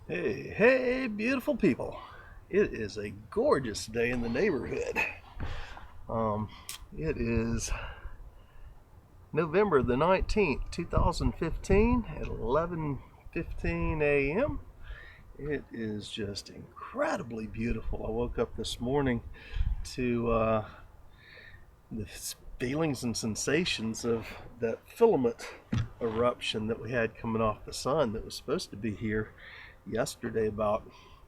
Hey, beautiful people. It is a gorgeous day in the neighborhood. Um, it is November the 19th, 2015 at 11:15 a.m. It is just incredibly beautiful. I woke up this morning to the feelings and sensations of that filament eruption that we had coming off the sun that was supposed to be here yesterday about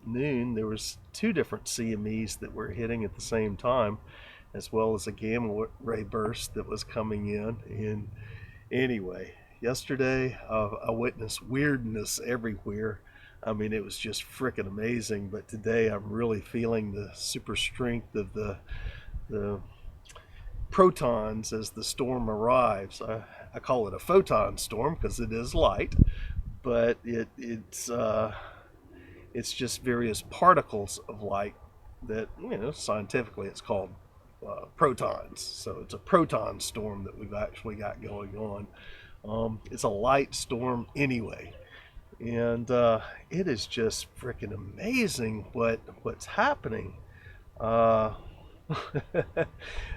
noon. There was two different CMEs that were hitting at the same time, as well as a gamma ray burst that was coming in. And anyway, yesterday I witnessed weirdness everywhere. I mean, it was just freaking amazing. But today I'm really feeling the super strength of the protons as the storm arrives. I call it a photon storm because it is light, but it's just various particles of light that, scientifically it's called protons. So it's a proton storm that we've actually got going on. It's a light storm anyway, and it is just freaking amazing what's happening. Uh,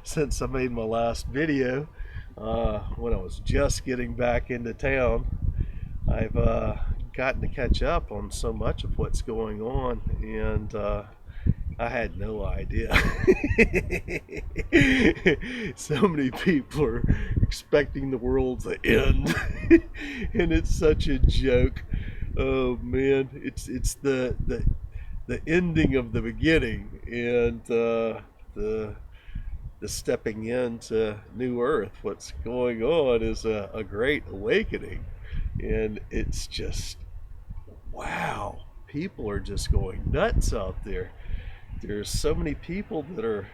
since I made my last video, when I was just getting back into town, I've gotten to catch up on so much of what's going on, and I had no idea. So many people are expecting the world to end, and it's such a joke. Oh man, it's the ending of the beginning, and the stepping into new earth. What's going on is a great awakening, and it's just wow. People are just going nuts out there. There's so many people that are,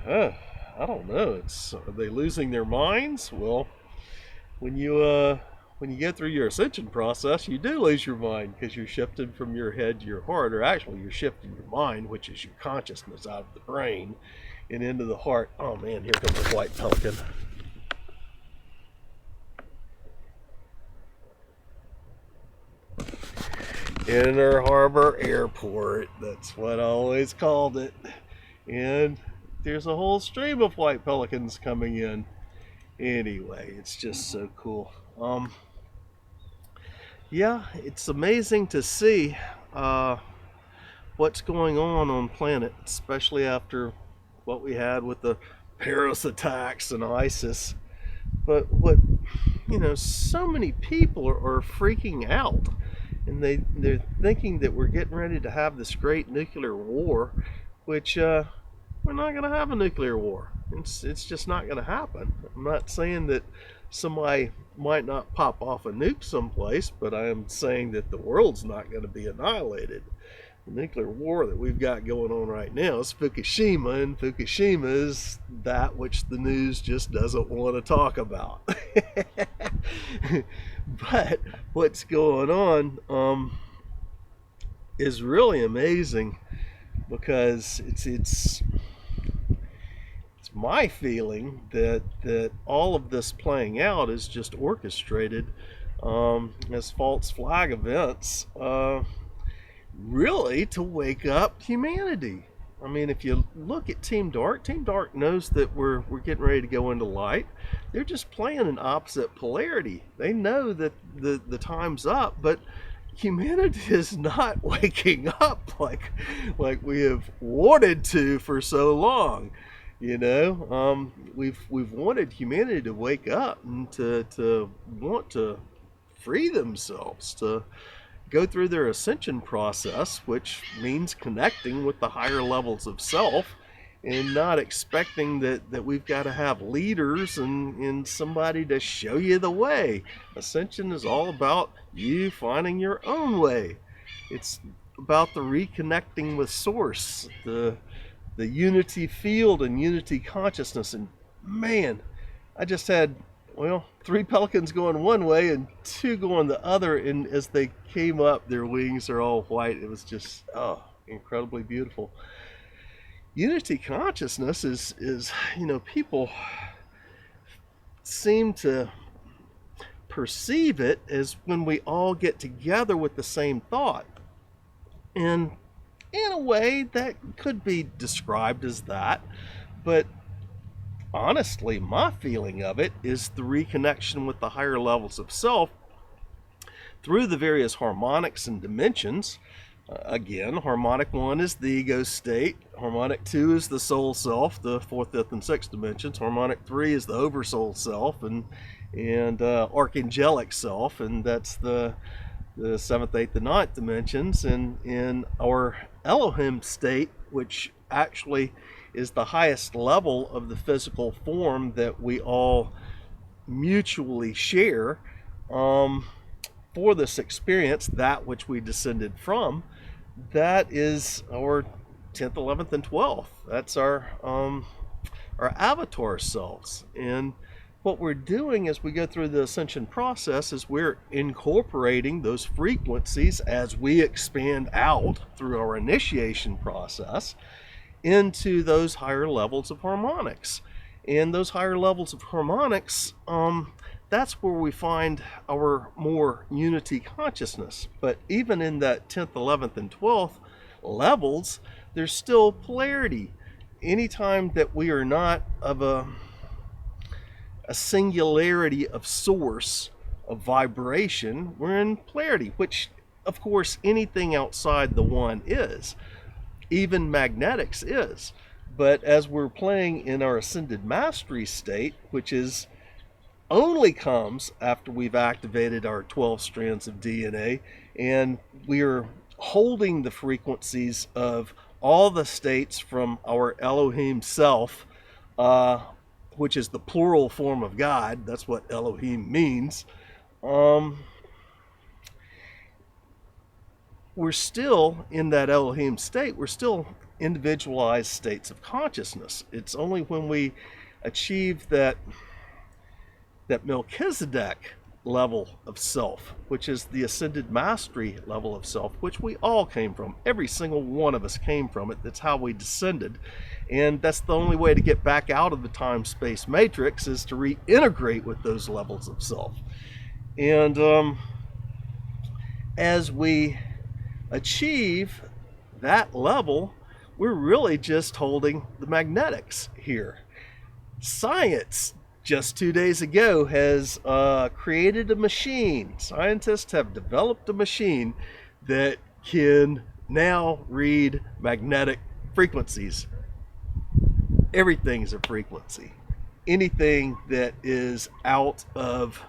uh, I don't know. Are they losing their minds? Well, when you get through your ascension process, you do lose your mind because you're shifting from your head to your heart, or actually you're shifting your mind, which is your consciousness, out of the brain and into the heart. Oh man, here comes a white pelican. Inner Harbor Airport. That's what I always called it. And there's a whole stream of white pelicans coming in. Anyway, it's just so cool. Yeah, it's amazing to see uh, what's going on planet, especially after what we had with the Paris attacks and ISIS. But so many people are freaking out, and they're thinking that we're getting ready to have this great nuclear war, which we're not going to have a nuclear war. It's just not going to happen. I'm not saying that somebody might not pop off a nuke someplace, but I am saying that the world's not going to be annihilated. The nuclear war that we've got going on right now is Fukushima, and Fukushima is that which the news just doesn't want to talk about. But what's going on is really amazing, because it's my feeling that all of this playing out is just orchestrated as false flag events, really to wake up humanity. I mean, if you look at Team Dark knows that we're getting ready to go into light. They're just playing an opposite polarity. They know that the time's up, but humanity is not waking up like we have wanted to for so long. We've wanted humanity to wake up and to want to free themselves, to go through their ascension process, which means connecting with the higher levels of self, and not expecting that we've got to have leaders and somebody to show you the way. Ascension is all about you finding your own way. It's about the reconnecting with source, the unity field and unity consciousness. And man, I just had, well, three pelicans going one way and two going the other, and as they came up, their wings are all white. It was just, oh, incredibly beautiful. Unity consciousness is people seem to perceive it is when we all get together with the same thought. And in a way, that could be described as that, but honestly, my feeling of it is the reconnection with the higher levels of self through the various harmonics and dimensions. Again, harmonic 1 is the ego state, harmonic 2 is the soul self, the 4th, 5th, and 6th dimensions, harmonic 3 is the oversoul self, and archangelic self, and that's the 7th, 8th, and 9th dimensions. And in our Elohim state, which actually is the highest level of the physical form that we all mutually share for this experience, that which we descended from, that is our 10th, 11th, and 12th. That's our avatar selves. And what we're doing as we go through the ascension process is we're incorporating those frequencies as we expand out through our initiation process into those higher levels of harmonics. And those higher levels of harmonics, that's where we find our more unity consciousness. But even in that 10th, 11th, and 12th levels, there's still polarity. Anytime that we are not of a singularity of source, of vibration, we're in polarity, which of course anything outside the one is. Even magnetics is. But as we're playing in our ascended mastery state, which is only comes after we've activated our 12 strands of DNA, and we're holding the frequencies of all the states from our Elohim self, which is the plural form of God. That's what Elohim means. We're still in that Elohim state. We're still individualized states of consciousness. It's only when we achieve that Melchizedek level of self, which is the ascended mastery level of self, which we all came from. Every single one of us came from it. That's how we descended. And that's the only way to get back out of the time-space matrix, is to reintegrate with those levels of self. And as we achieve that level, we're really just holding the magnetics here. Science, just 2 days ago, has created a machine. Scientists have developed a machine that can now read magnetic frequencies. Everything's a frequency. Anything that is out of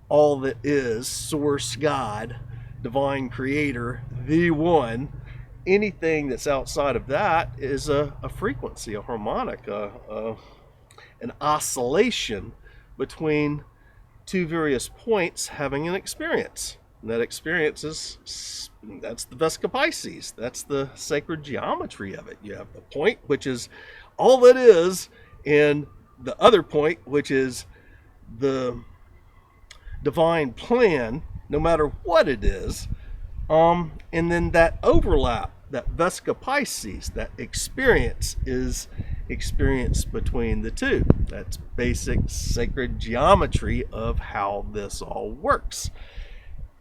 all that is, source, God, divine creator, the one, anything that's outside of that is a frequency, a harmonic, an oscillation between two various points having an experience. And that experience that's the Vesica Pisces. That's the sacred geometry of it. You have the point, which is all that is, and the other point, which is the divine plan, no matter what it is. And then that overlap, that Vesica Pisces, that experience is experience between the two. That's basic sacred geometry of how this all works.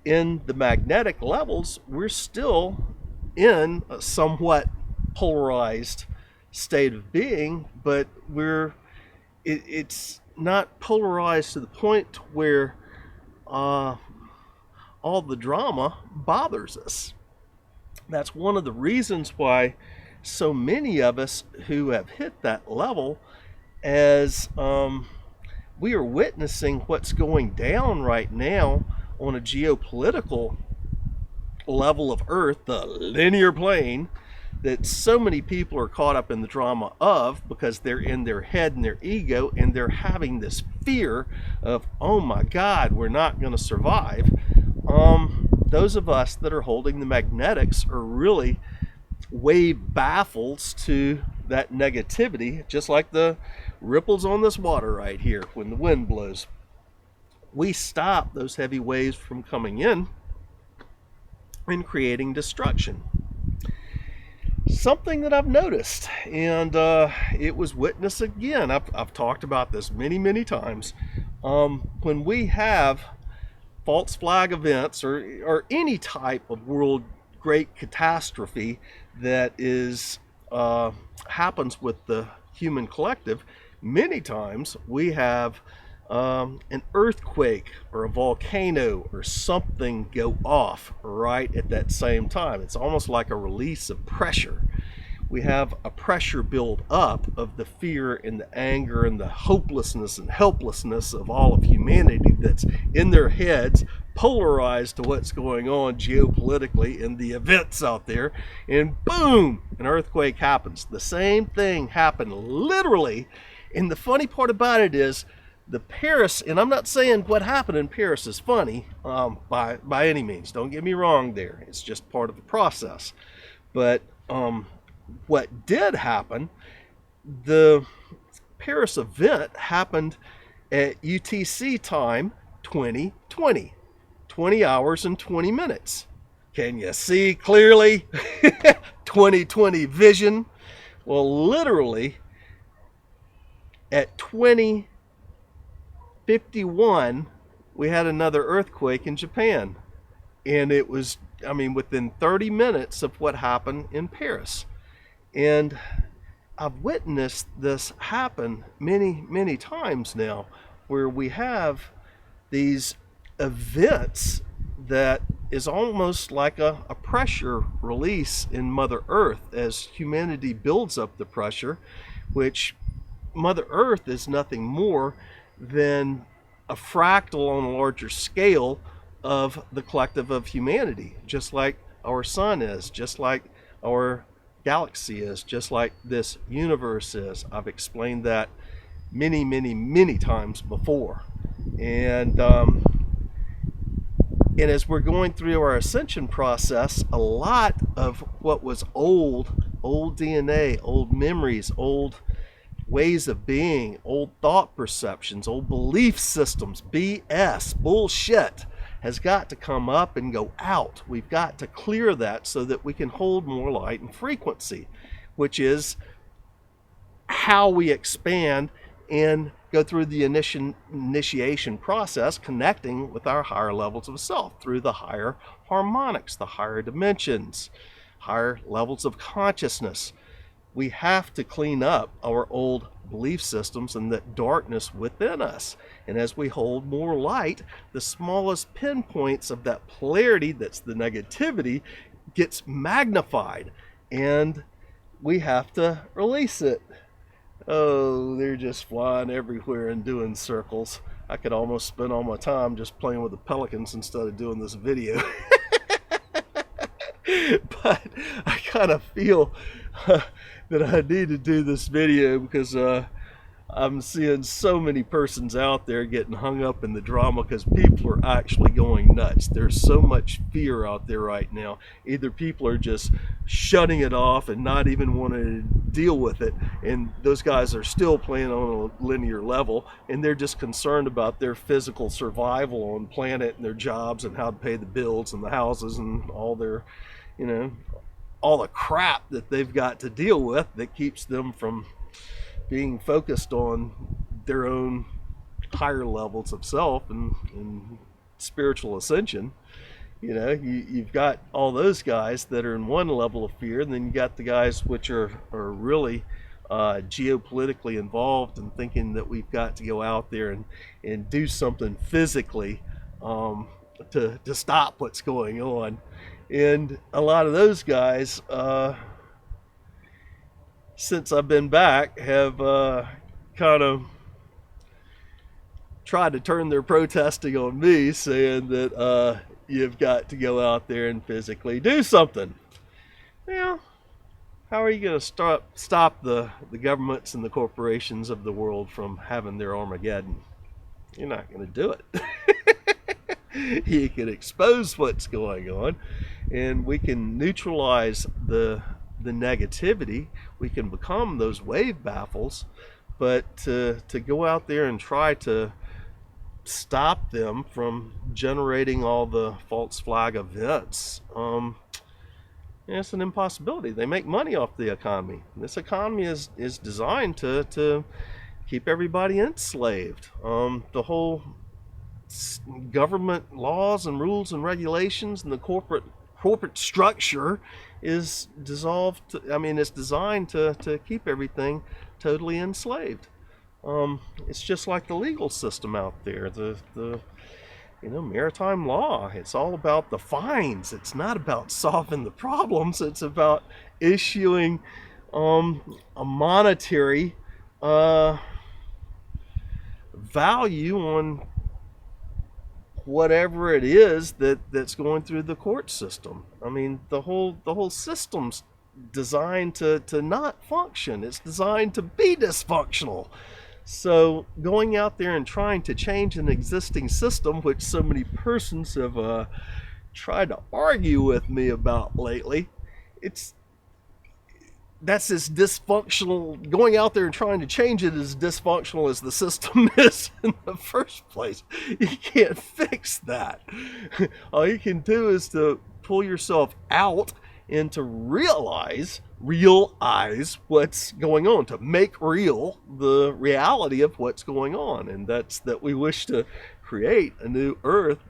In the magnetic levels, we're still in a somewhat polarized state of being, but it's not polarized to the point where all the drama bothers us. That's one of the reasons why so many of us who have hit that level, as we are witnessing what's going down right now on a geopolitical level of Earth, the linear plane, that so many people are caught up in the drama of, because they're in their head and their ego, and they're having this fear of, oh my God, we're not going to survive. Those of us that are holding the magnetics are really wave baffles to that negativity, just like the ripples on this water right here when the wind blows. We stop those heavy waves from coming in and creating destruction. Something that I've noticed, and it was witnessed again. I've talked about this many times. When we have false flag events or any type of world great catastrophe that is happens with the human collective, many times we have an earthquake or a volcano or something go off right at that same time. It's almost like a release of pressure. We have a pressure build up of the fear and the anger and the hopelessness and helplessness of all of humanity that's in their heads, polarized to what's going on geopolitically in the events out there, and boom, an earthquake happens. The same thing happened literally, and the funny part about it is the Paris, and I'm not saying what happened in Paris is funny by any means, don't get me wrong there, it's just part of the process, but what did happen, the Paris event happened at UTC time 2020, 20 hours and 20 minutes. Can you see clearly? 2020 vision. Well, literally at 2051, we had another earthquake in Japan. And it was, I mean, within 30 minutes of what happened in Paris. And I've witnessed this happen many times now, where we have these events that is almost like a pressure release in Mother Earth as humanity builds up the pressure, which Mother Earth is nothing more than a fractal on a larger scale of the collective of humanity, just like our sun is, just like our galaxy is, just like this universe is. I've explained that many times before. And as we're going through our ascension process, a lot of what was old DNA, old memories, old ways of being, old thought perceptions, old belief systems, BS, bullshit, has got to come up and go out. We've got to clear that so that we can hold more light and frequency, which is how we expand and go through the initiation process, connecting with our higher levels of self through the higher harmonics, the higher dimensions, higher levels of consciousness. We have to clean up our old belief systems and that darkness within us. And as we hold more light, the smallest pinpoints of that polarity, that's the negativity, gets magnified, and we have to release it. Oh, they're just flying everywhere and doing circles. I could almost spend all my time just playing with the pelicans instead of doing this video. But I kind of feel that I need to do this video because I'm seeing so many persons out there getting hung up in the drama because people are actually going nuts. There's so much fear out there right now. Either people are just shutting it off and not even wanting to deal with it, and those guys are still playing on a linear level, and they're just concerned about their physical survival on the planet and their jobs and how to pay the bills and the houses and all their, you know, all the crap that they've got to deal with that keeps them from being focused on their own higher levels of self and spiritual ascension. You know, you've got all those guys that are in one level of fear, and then you got the guys which are really geopolitically involved and thinking that we've got to go out there and do something physically to stop what's going on. And a lot of those guys, since I've been back, have kind of tried to turn their protesting on me, saying that you've got to go out there and physically do something. Well, how are you going to stop the governments and the corporations of the world from having their Armageddon? You're not going to do it. You can expose what's going on, and we can neutralize the negativity. We can become those wave baffles, but to go out there and try to stop them from generating all the false flag events, it's an impossibility. They make money off the economy. This economy is designed to keep everybody enslaved. The whole government laws and rules and regulations and the corporate structure is dissolved it's designed to keep everything totally enslaved. It's just like the legal system out there, the maritime law. It's all about the fines. It's not about solving the problems. It's about issuing a monetary value on whatever it is that's going through the court system. The whole system's designed to not function. It's designed to be dysfunctional. So going out there and trying to change an existing system, which so many persons have tried to argue with me about lately, that's as dysfunctional. Going out there and trying to change it is dysfunctional as the system is in the first place. You can't fix that. All you can do is to pull yourself out and to realize what's going on, to make real the reality of what's going on. And that's that we wish to create a new earth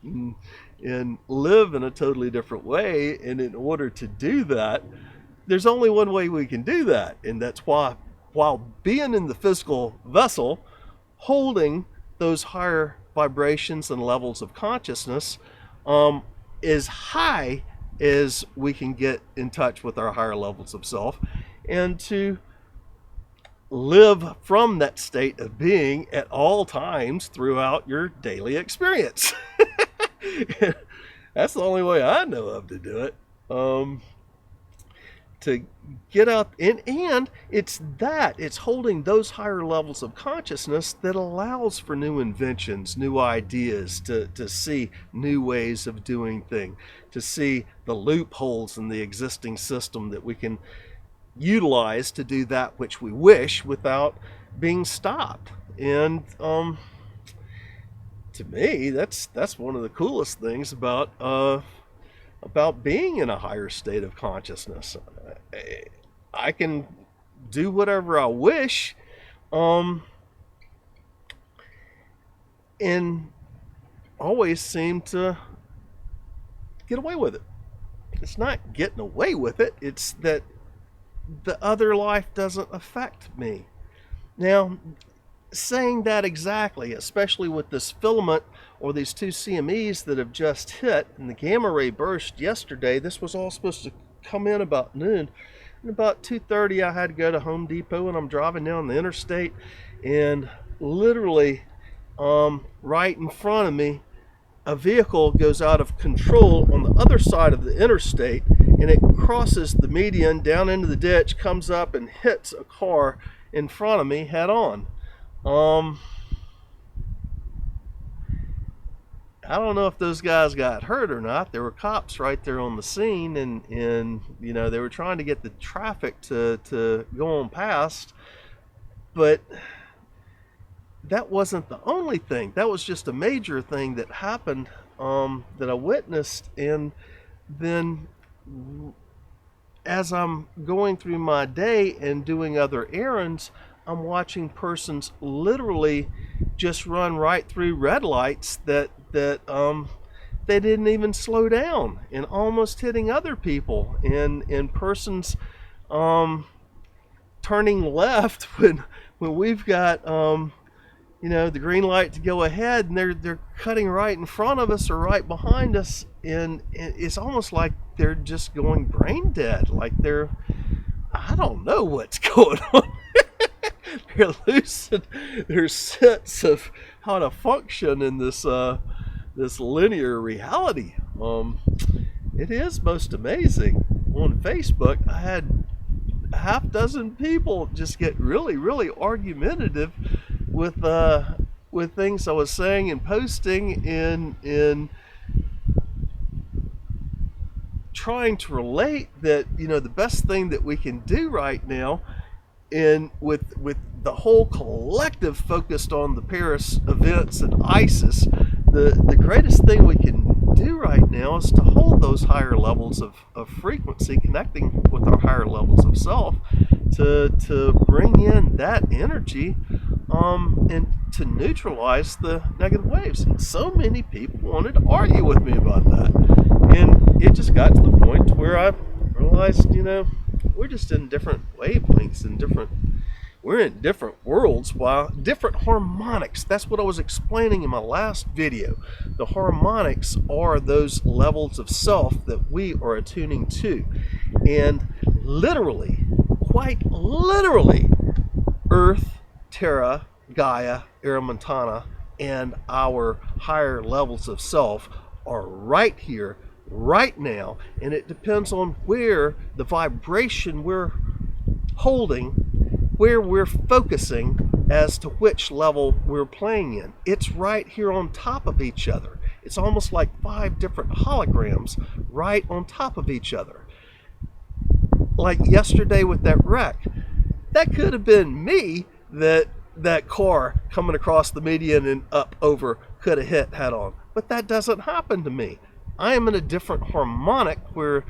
and live in a totally different way. And in order to do that, there's only one way we can do that. And that's why, while being in the physical vessel, holding those higher vibrations and levels of consciousness as high as we can get in touch with our higher levels of self, and to live from that state of being at all times throughout your daily experience. That's the only way I know of to do it. To get out, and it's holding those higher levels of consciousness that allows for new inventions, new ideas, to see new ways of doing things, to see the loopholes in the existing system that we can utilize to do that which we wish without being stopped. And to me, that's one of the coolest things about being in a higher state of consciousness. I can do whatever I wish, and always seem to get away with it. It's not getting away with it, it's that the other life doesn't affect me. Now, saying that exactly, especially with this filament or these two CMEs that have just hit and the gamma ray burst yesterday, this was all supposed to come in about noon. And about 2:30 I had to go to Home Depot, and I'm driving down the interstate, and literally right in front of me a vehicle goes out of control on the other side of the interstate, and it crosses the median down into the ditch, comes up and hits a car in front of me head on. I don't know if those guys got hurt or not. There were cops right there on the scene, and they were trying to get the traffic to go on past. But that wasn't the only thing. That was just a major thing that happened that I witnessed. And then as I'm going through my day and doing other errands, I'm watching persons literally just run right through red lights that they didn't even slow down, and almost hitting other people, and persons turning left when we've got the green light to go ahead, and they're cutting right in front of us or right behind us, and it's almost like they're just going brain dead, like I don't know what's going on. They're losing their sense of how to function in this linear reality. It is most amazing. On Facebook, I had a half dozen people just get really, really argumentative with things I was saying and posting in trying to relate that the best thing that we can do right now, and with the whole collective focused on the Paris events and ISIS, the greatest thing we can do right now is to hold those higher levels of frequency, connecting with our higher levels of self, to bring in that energy, and to neutralize the negative waves. And so many people wanted to argue with me about that. And it just got to the point where I realized, we're just in different wavelengths and we're in different worlds, while different harmonics. That's what I was explaining in my last video. The harmonics are those levels of self that we are attuning to. And literally, quite literally, Earth, Terra, Gaia, Montana, and our higher levels of self are right here, right now, and it depends on where the vibration we're holding, where we're focusing as to which level we're playing in. It's right here on top of each other. It's almost like 5 different holograms right on top of each other. Like yesterday with that wreck, that could have been me that car coming across the median and up over could have hit head on. But that doesn't happen to me. I am in a different harmonic where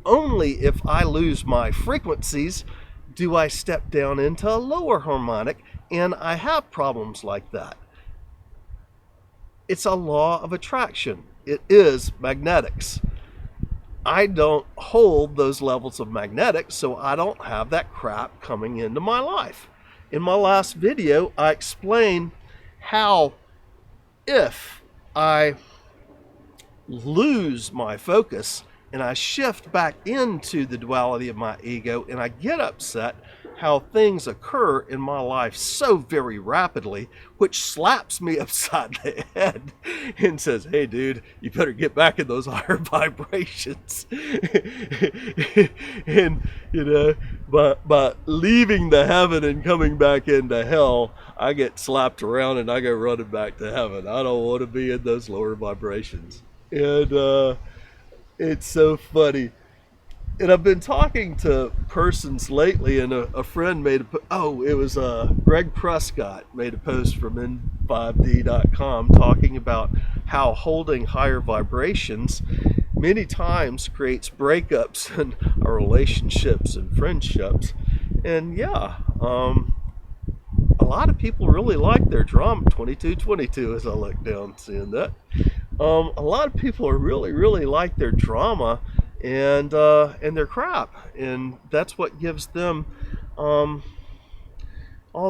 only if I lose my frequencies do I step down into a lower harmonic, and I have problems like that. It's a law of attraction. It is magnetics. I don't hold those levels of magnetics, so I don't have that crap coming into my life. In my last video, I explained how if I lose my focus and I shift back into the duality of my ego and I get upset, how things occur in my life so very rapidly, which slaps me upside the head and says, hey dude, you better get back in those higher vibrations. And by leaving the heaven and coming back into hell, I get slapped around and I go running back to heaven. I don't want to be in those lower vibrations. And it's so funny. And I've been talking to persons lately, and a friend made it was Greg Prescott made a post from N5D.com talking about how holding higher vibrations many times creates breakups in our relationships and friendships. And yeah, a lot of people really like their drama. 2222 as I look down seeing that. A lot of people are really like their drama and their crap, and that's what gives them all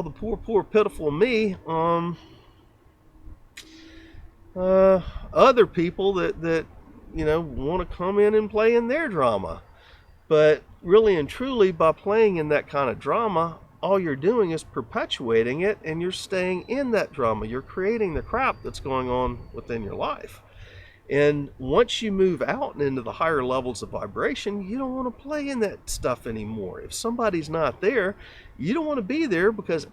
the poor pitiful me other people that want to come in and play in their drama. But really and truly, by playing in that kind of drama, all you're doing is perpetuating it, and you're staying in that drama. You're creating the crap that's going on within your life. And once you move out and into the higher levels of vibration, you don't want to play in that stuff anymore. If somebody's not there, you don't want to be there, because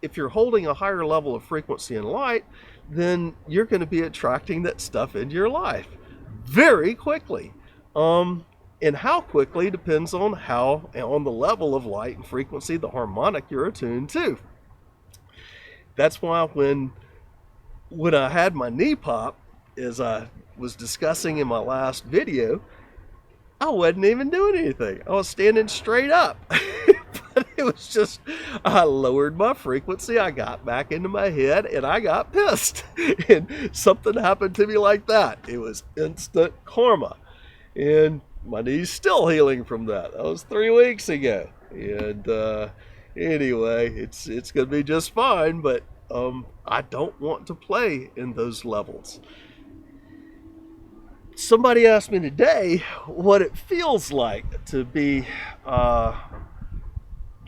if you're holding a higher level of frequency and light, then you're going to be attracting that stuff into your life very quickly. And how quickly depends on the level of light and frequency, the harmonic you're attuned to. That's why when I had my knee pop, as I was discussing in my last video, I wasn't even doing anything. I was standing straight up. But it was just, I lowered my frequency, I got back into my head, and I got pissed. And something happened to me like that. It was instant karma. And my knee's still healing from that. That was 3 weeks ago. And anyway, it's going to be just fine, but I don't want to play in those levels. Somebody asked me today what it feels like to be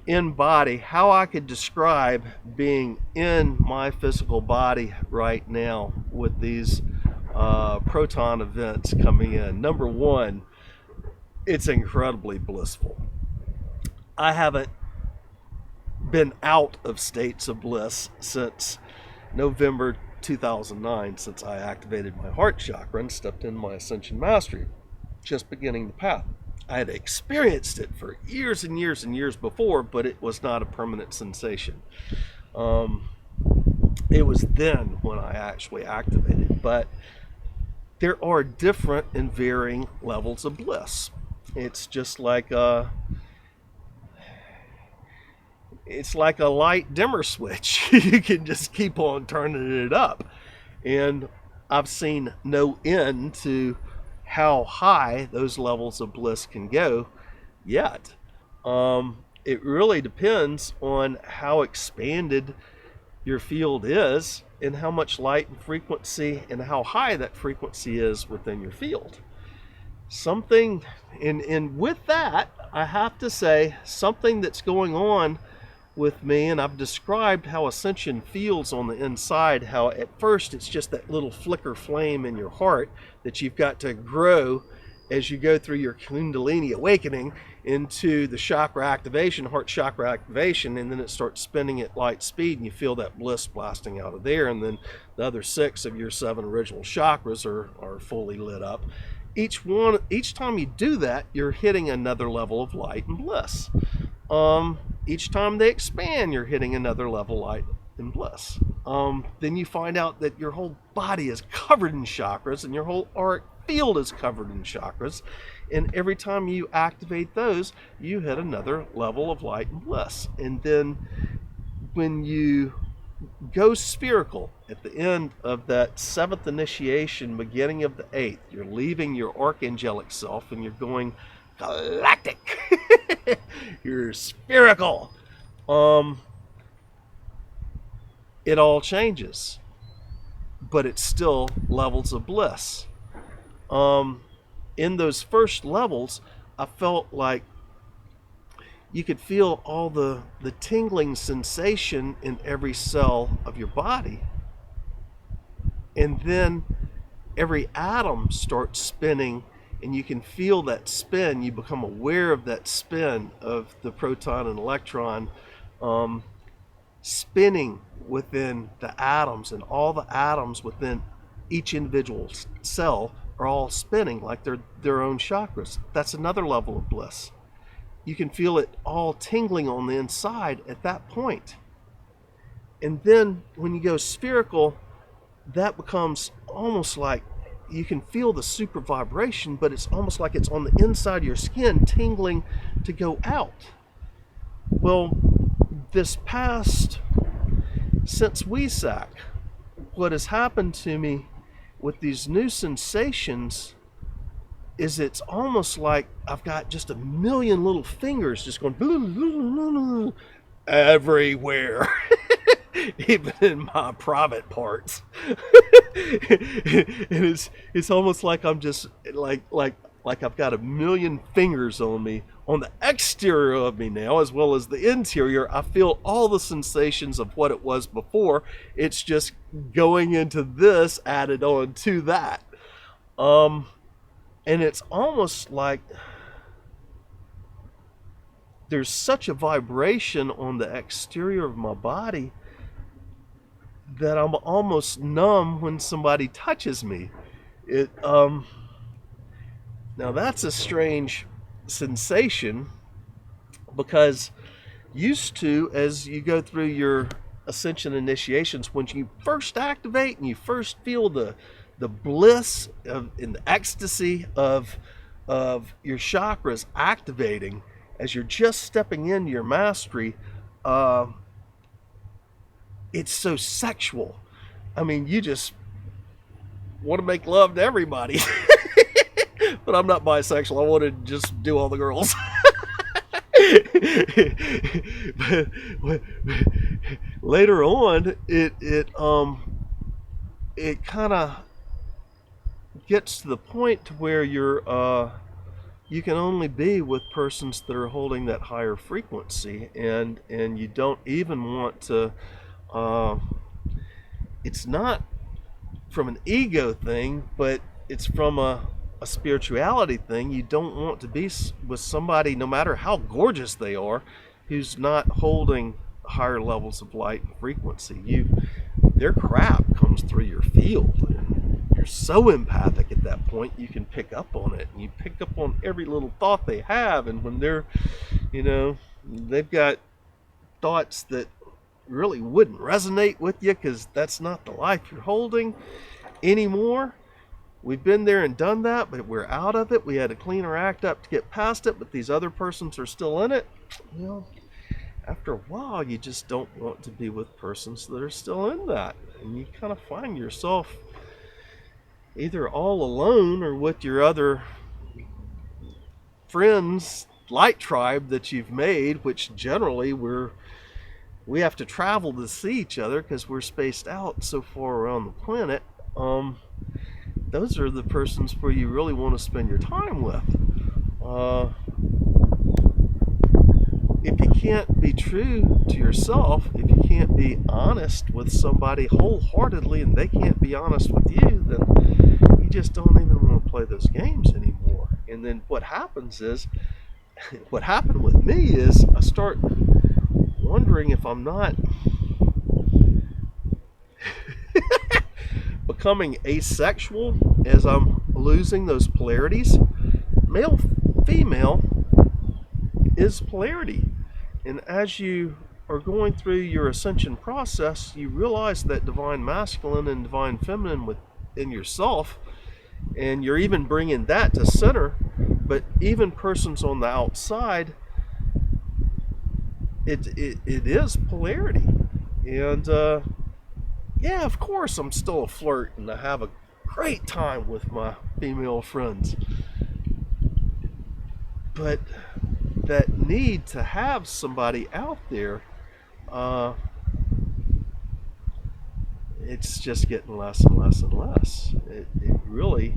in body, how I could describe being in my physical body right now with these proton events coming in. Number one, it's incredibly blissful. I haven't been out of states of bliss since November 2009, since I activated my heart chakra and stepped into my Ascension mastery, just beginning the path. I had experienced it for years and years and years before, but it was not a permanent sensation. It was then when I actually activated, but there are different and varying levels of bliss. It's just like it's like a light dimmer switch. You can just keep on turning it up. And I've seen no end to how high those levels of bliss can go yet. It really depends on how expanded your field is and how much light and frequency and how high that frequency is within your field. Something, and with that, I have to say, something that's going on with me, and I've described how Ascension feels on the inside, how at first it's just that little flicker flame in your heart that you've got to grow as you go through your Kundalini awakening into the chakra activation, heart chakra activation, and then it starts spinning at light speed and you feel that bliss blasting out of there, and then the other 6 of your 7 original chakras are fully lit up. Each time you do that, you're hitting another level of light and bliss. Each time they expand, you're hitting another level of light and bliss. Then you find out that your whole body is covered in chakras and your whole auric field is covered in chakras. And every time you activate those, you hit another level of light and bliss. And then when you go spherical at the end of that 7th initiation, beginning of the 8th, you're leaving your archangelic self and you're going galactic. You're spherical. It all changes, but it's still levels of bliss. In those first levels, I felt like you could feel all the tingling sensation in every cell of your body. And then every atom starts spinning and you can feel that spin. You become aware of that spin of the proton and electron spinning within the atoms, and all the atoms within each individual cell are all spinning like they're their own chakras. That's another level of bliss. You can feel it all tingling on the inside at that point. And then when you go spherical, that becomes almost like you can feel the super vibration, but it's almost like it's on the inside of your skin tingling to go out. Well, since WESAC, what has happened to me with these new sensations is it's almost like I've got just a million little fingers just going blah, blah, blah, everywhere, even in my private parts. And it's almost like I'm just like I've got a million fingers on me, on the exterior of me now, as well as the interior. I feel all the sensations of what it was before. It's just going into this added on to that. And it's almost like there's such a vibration on the exterior of my body that I'm almost numb when somebody touches me. Now that's a strange sensation, because used to, as you go through your Ascension initiations, when you first activate and you first feel the bliss and the ecstasy of your chakras activating as you're just stepping into your mastery, it's so sexual. I mean, you just want to make love to everybody. But I'm not bisexual. I want to just do all the girls. but later on, it kind of gets to the point to where you can only be with persons that are holding that higher frequency, and you don't even want to. It's not from an ego thing, but it's from a spirituality thing. You don't want to be with somebody, no matter how gorgeous they are, who's not holding higher levels of light and frequency. Their crap comes through your field, and you're so empathic at that point, you can pick up on it, and you pick up on every little thought they have. And when they're, they've got thoughts that really wouldn't resonate with you, because that's not the life you're holding anymore. We've been there and done that, but we're out of it. We had to clean our act up to get past it, but these other persons are still in it. after a while, you just don't want to be with persons that are still in that. And you kind of find yourself either all alone or with your other friends, light tribe that you've made, which generally we have to travel to see each other because we're spaced out so far around the planet. Those are the persons where you really want to spend your time with. If you can't be true to yourself, if you can't be honest with somebody wholeheartedly and they can't be honest with you, then you just don't even want to play those games anymore. And then what happens is, what happened with me is I start wondering if I'm not becoming asexual as I'm losing those polarities. Male, female is polarity. And as you are going through your ascension process, you realize that divine masculine and divine feminine within yourself, and you're even bringing that to center. But even persons on the outside, it is polarity. And yeah, of course, I'm still a flirt and I have a great time with my female friends. But that need to have somebody out there, it's just getting less and less and less. It really,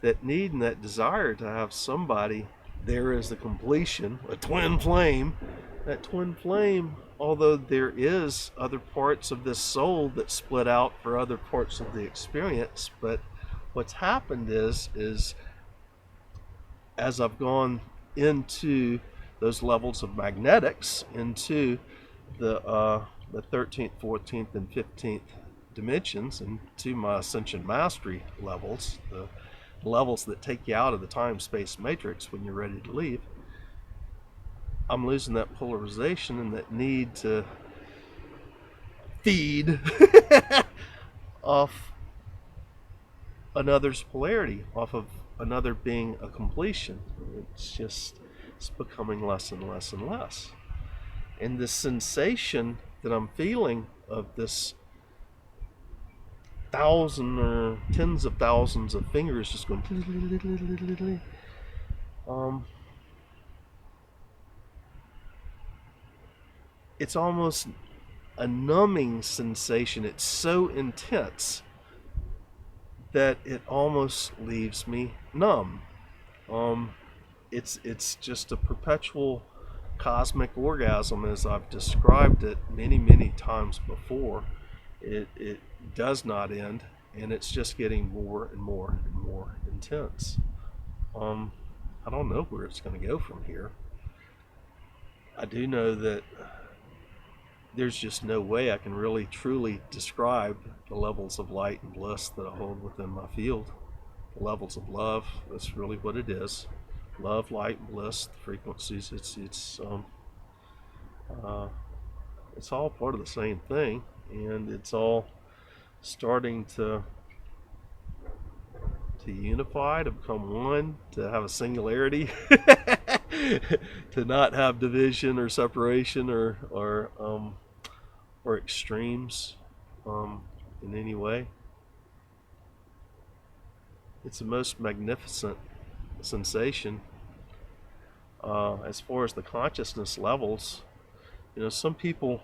that need and that desire to have somebody there as the completion, a twin flame. That twin flame, although there is other parts of this soul that split out for other parts of the experience, but what's happened is as I've gone into those levels of magnetics, into the 13th, 14th, and 15th dimensions, and to my ascension mastery levels, the levels that take you out of the time-space matrix when you're ready to leave, I'm losing that polarization and that need to feed off another's polarity, off of another being a completion. It's becoming less and less and less. And the sensation that I'm feeling of this thousand or tens of thousands of fingers just going it's almost a numbing sensation. It's so intense that it almost leaves me numb. It's just a perpetual cosmic orgasm, as I've described it many times before. It does not end, and it's just getting more and more and more intense. I don't know where it's going to go from here. I do know that there's just no way I can really truly describe the levels of light and bliss that I hold within my field. The levels of love, that's really what it is. Love, light, and bliss, the frequencies, it's all part of the same thing, and it's all starting to unify, to become one, to have a singularity, to not have division or separation or extremes in any way. It's the most magnificent sensation. As far as the consciousness levels, some people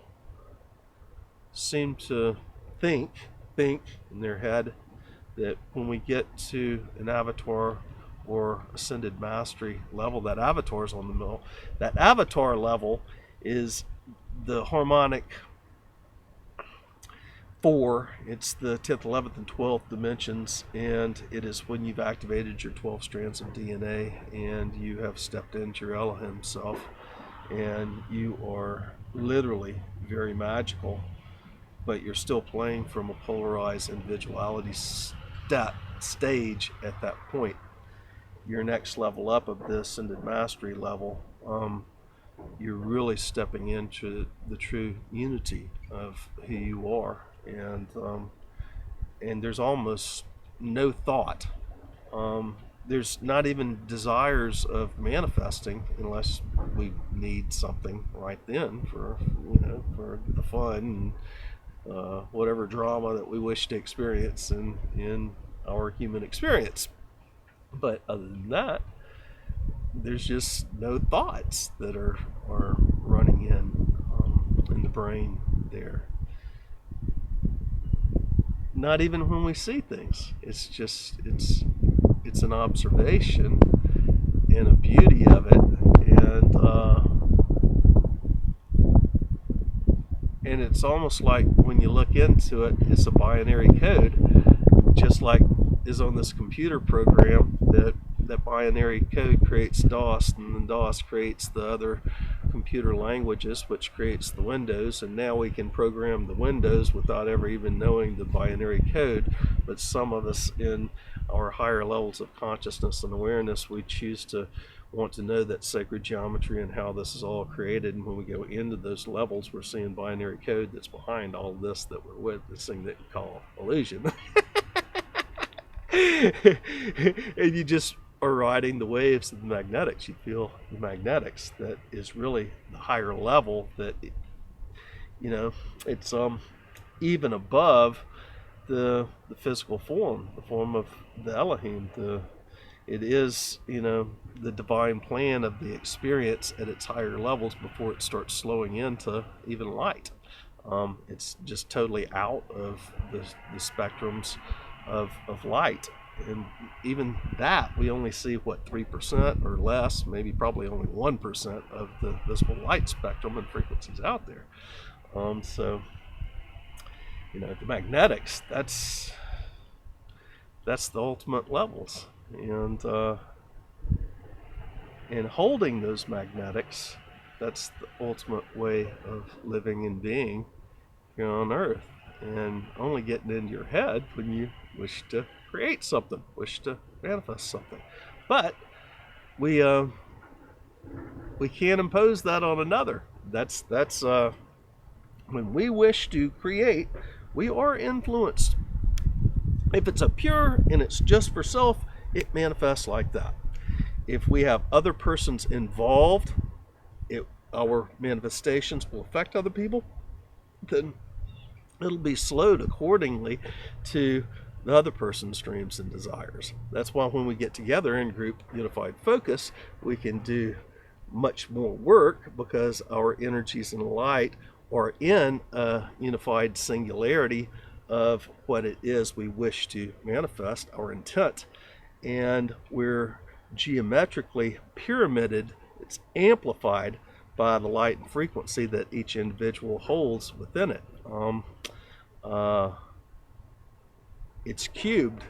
seem to think in their head that when we get to an avatar or ascended mastery level, that avatar is on the middle. That avatar level is the harmonic 4. It's the 10th, 11th, and 12th dimensions, and it is when you've activated your 12 strands of DNA and you have stepped into your Elohim self, and you are literally very magical, but you're still playing from a polarized individuality stage at that point. Your next level up of the ascended mastery level, you're really stepping into the true unity of who you are, and there's almost no thought. there's not even desires of manifesting unless we need something right then for, for the fun and whatever drama that we wish to experience in our human experience. But other than that, there's just no thoughts that are running in the brain there. Not even when we see things. It's just it's an observation and a beauty of it, and it's almost like when you look into it, it's a binary code, just like is on this computer program. That binary code creates DOS, and then DOS creates the other computer languages, which creates the Windows, and now we can program the Windows without ever even knowing the binary code. But some of us in our higher levels of consciousness and awareness, we choose to want to know that sacred geometry and how this is all created, and when we go into those levels, we're seeing binary code that's behind all of this that we're witnessing that we call illusion. And you just are riding the waves of the magnetics. You feel the magnetics that is really the higher level, that it's even above the physical form, the form of the Elohim. It is the divine plan of the experience at its higher levels before it starts slowing into even light. It's just totally out of the spectrums of light. And even that, we only see 3% or less, maybe probably only 1% of the visible light spectrum and frequencies out there. So the magnetics, that's the ultimate levels, and holding those magnetics, that's the ultimate way of living and being here on Earth. And only getting into your head when you wish to create something, wish to manifest something. But we can't impose that on another. That's when we wish to create, we are influenced. If it's a pure and it's just for self, it manifests like that. If we have other persons involved, our manifestations will affect other people, then it'll be slowed accordingly to the other person's dreams and desires. That's why when we get together in group unified focus, we can do much more work, because our energies and light are in a unified singularity of what it is we wish to manifest, our intent. And we're geometrically pyramided, it's amplified by the light and frequency that each individual holds within it. It's cubed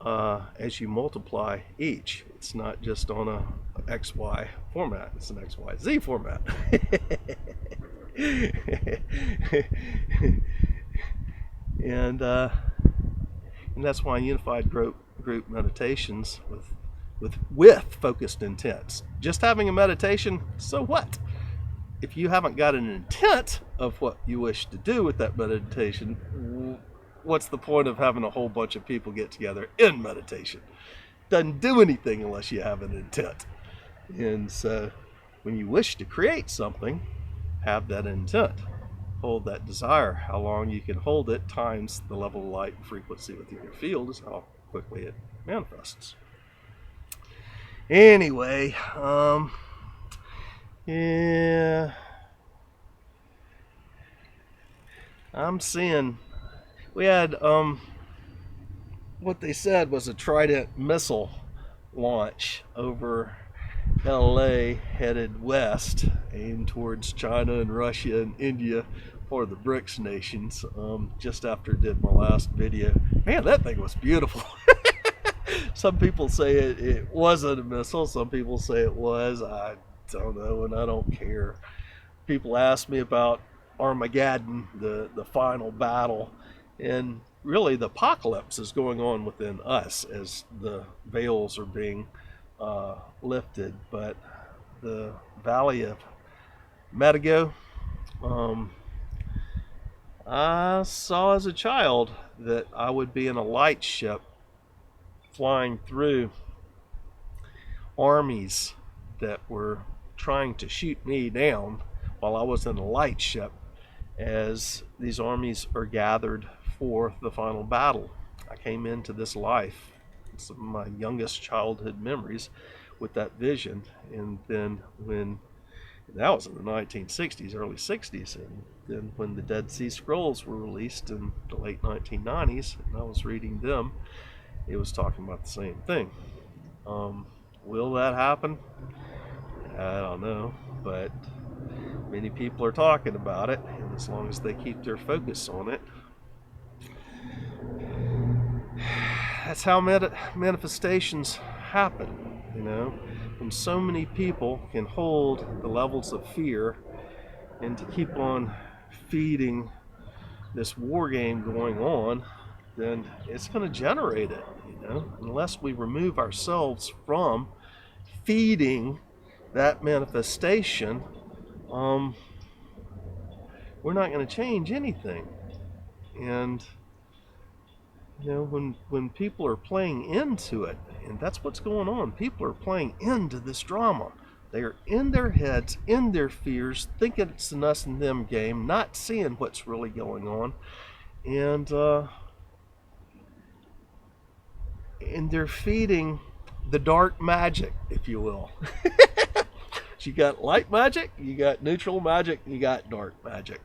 as you multiply each. It's not just on a XY format, it's an XYZ format. And that's why unified group meditations with focused intents. Just having a meditation, so what? If you haven't got an intent of what you wish to do with that meditation, what's the point of having a whole bunch of people get together in meditation? Doesn't do anything unless you have an intent. And so when you wish to create something, have that intent. Hold that desire. How long you can hold it times the level of light and frequency within your field is how quickly it manifests. Anyway, yeah, I'm seeing, we had what they said was a Trident missile launch over LA headed west, aimed towards China and Russia and India, for the BRICS nations, just after I did my last video. Man, that thing was beautiful. Some people say it wasn't a missile, some people say it was. I don't know, and I don't care. People ask me about Armageddon, the final battle, and really the apocalypse is going on within us as the veils are being lifted. But the Valley of Medigo, I saw as a child that I would be in a light ship flying through armies that were trying to shoot me down while I was in a light ship as these armies are gathered for the final battle. I came into this life, some of my youngest childhood memories, with that vision. And then when that was in the 1960s, early 60s, and then when the Dead Sea Scrolls were released in the late 1990s, and I was reading them, it was talking about the same thing. Will that happen? I don't know, but many people are talking about it, and as long as they keep their focus on it, that's how manifestations happen, you know. When so many people can hold the levels of fear and to keep on feeding this war game going on, then it's going to generate it, you know. Unless we remove ourselves from feeding that manifestation, we're not going to change anything. And you know, when people are playing into it, and that's what's going on, people are playing into this drama. They are in their heads, in their fears, thinking it's an us and them game, not seeing what's really going on, and they're feeding the dark magic, if you will. You got light magic, you got neutral magic, you got dark magic.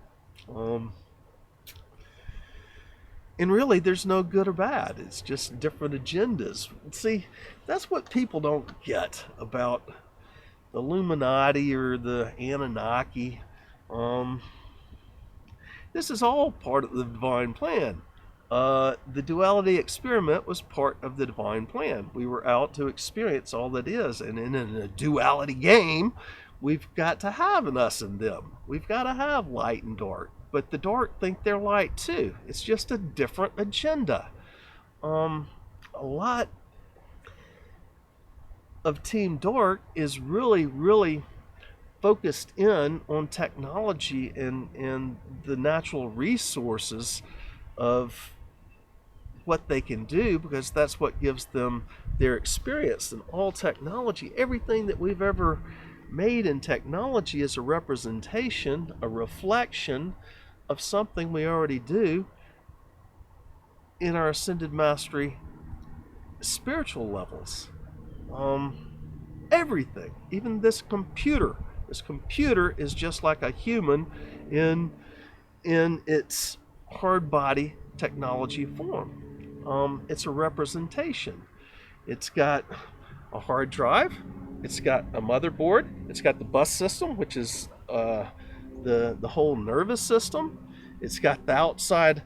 And really, there's no good or bad. It's just different agendas. See, that's what people don't get about the Illuminati or the Anunnaki. This is all part of the divine plan. The duality experiment was part of the divine plan. We were out to experience all that is. And in a duality game, we've got to have an us and them. We've got to have light and dark. But the dark think they're light too. It's just a different agenda. A lot of Team Dark is really, really focused in on technology and the natural resources of what they can do, because that's what gives them their experience. And all technology, everything that we've ever made in technology is a representation, a reflection of something we already do in our ascended mastery spiritual levels. Everything, even this computer is just like a human in its hard body technology form. It's a representation. It's got a hard drive, it's got a motherboard, it's got the bus system, which is the whole nervous system. It's got the outside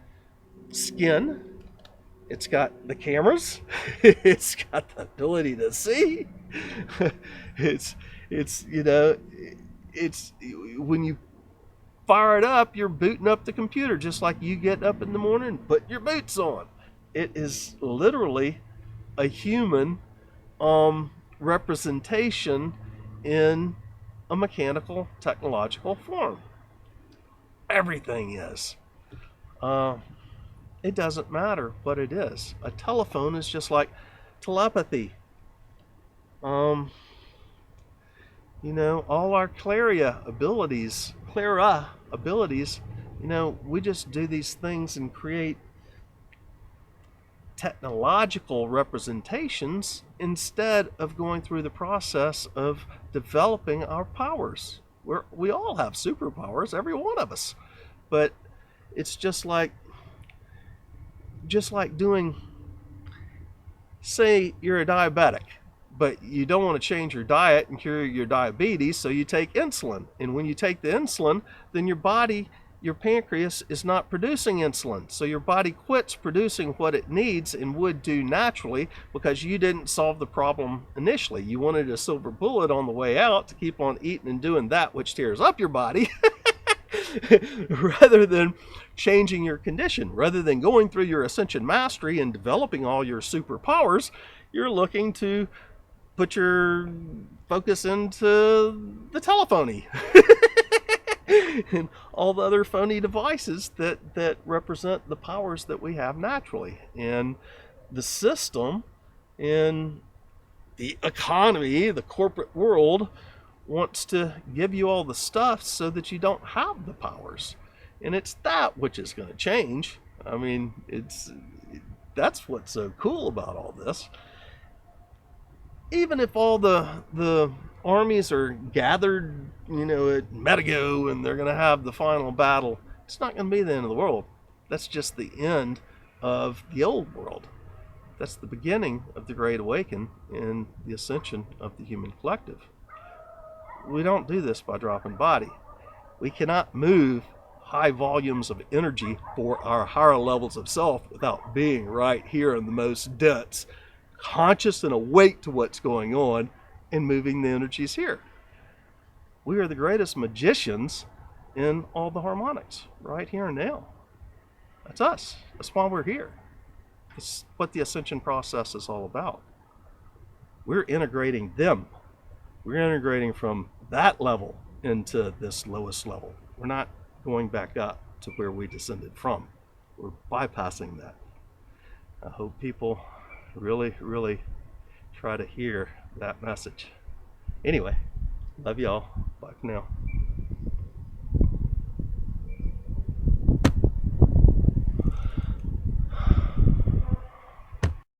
skin. It's got the cameras. It's got the ability to see. It's you know, it's when you fire it up, you're booting up the computer just like you get up in the morning and put your boots on. It is literally a human representation in a mechanical technological form. Everything is. It doesn't matter what it is. A telephone is just like telepathy. You know, all our clara abilities, you know, we just do these things and create technological representations instead of going through the process of developing our powers. We all have superpowers, every one of us, but it's just like doing, say you're a diabetic, but you don't want to change your diet and cure your diabetes, so you take insulin. And when you take the insulin, then your pancreas is not producing insulin. So your body quits producing what it needs and would do naturally, because you didn't solve the problem initially. You wanted a silver bullet on the way out to keep on eating and doing that which tears up your body rather than changing your condition. Rather than going through your Ascension mastery and developing all your superpowers, you're looking to put your focus into the telephony and all the other phony devices that represent the powers that we have naturally. And the system And the economy, the corporate world, wants to give you all the stuff so that you don't have the powers. And it's that which is going to change. I mean, that's what's so cool about all this. Even if all the armies are gathered, at Medigo, and they're going to have the final battle, it's not going to be the end of the world. That's just the end of the old world. That's the beginning of the Great Awakening and the ascension of the human collective. We don't do this by dropping body. We cannot move high volumes of energy for our higher levels of self without being right here in the most dense, conscious and awake to what's going on, and moving the energies here. We are the greatest magicians in all the harmonics, right here and now. That's us. That's why we're here. It's what the ascension process is all about. We're integrating them. We're integrating from that level into this lowest level. We're not going back up to where we descended from. We're bypassing that. I hope people really, really try to hear that message. Anyway, love y'all. Bye for now.